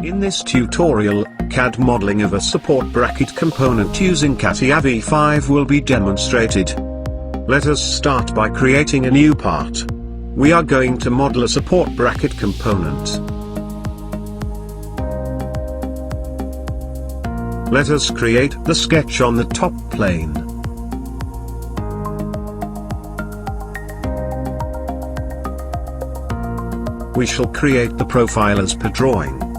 In this tutorial, CAD modeling of a support bracket component using CATIA v5 will be demonstrated. Let us start by creating a new part. We are going to model a support bracket component. Let us create the sketch on the top plane. We shall create the profile as per drawing.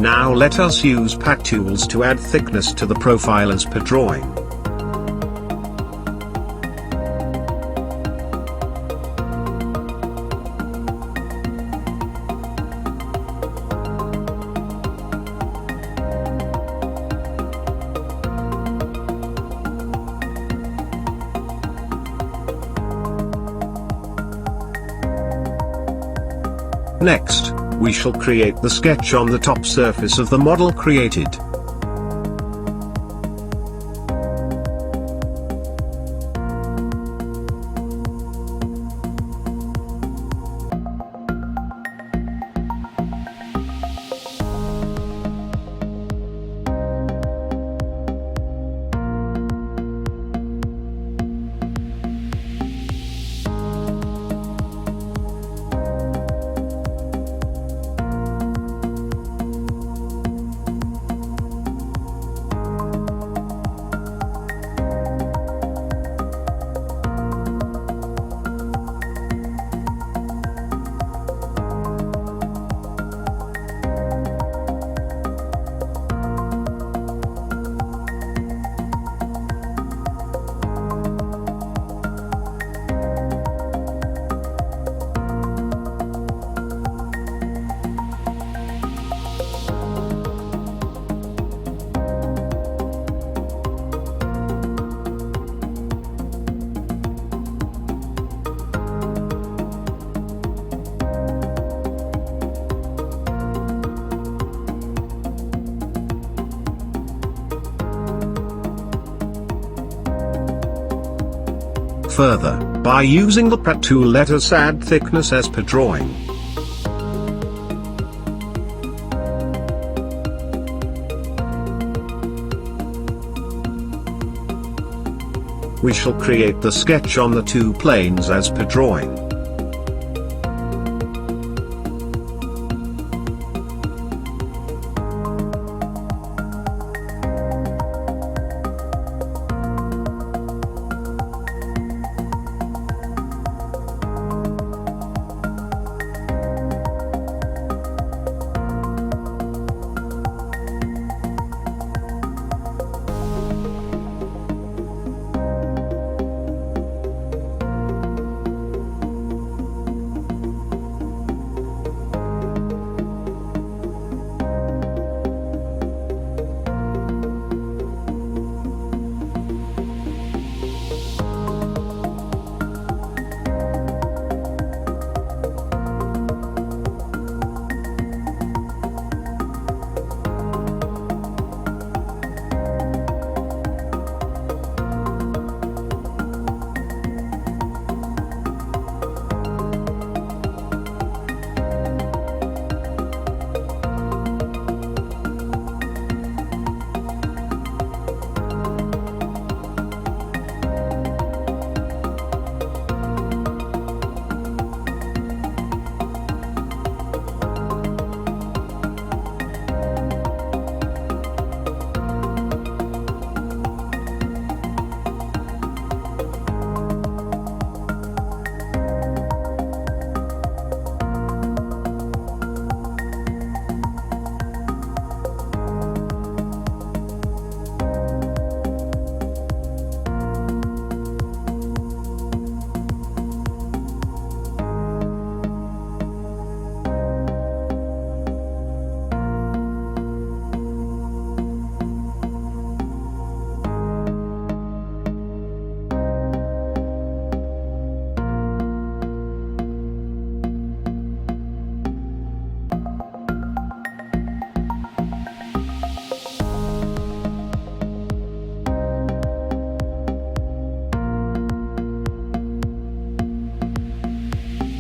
Now let us use pad tools to add thickness to the profile as per drawing. Next, we shall create the sketch on the top surface of the model created. Further, by using the pad tool, let us add thickness as per drawing. We shall create the sketch on the two planes as per drawing.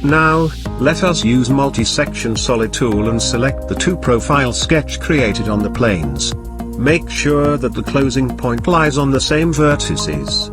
Now, let us use multi-section solid tool and select the two profile sketch created on the planes. Make sure that the closing point lies on the same vertices.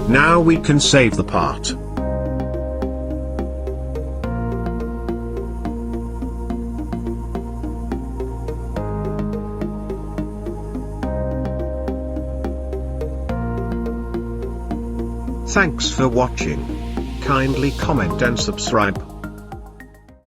Now we can save the part. Thanks for watching. Kindly comment and subscribe.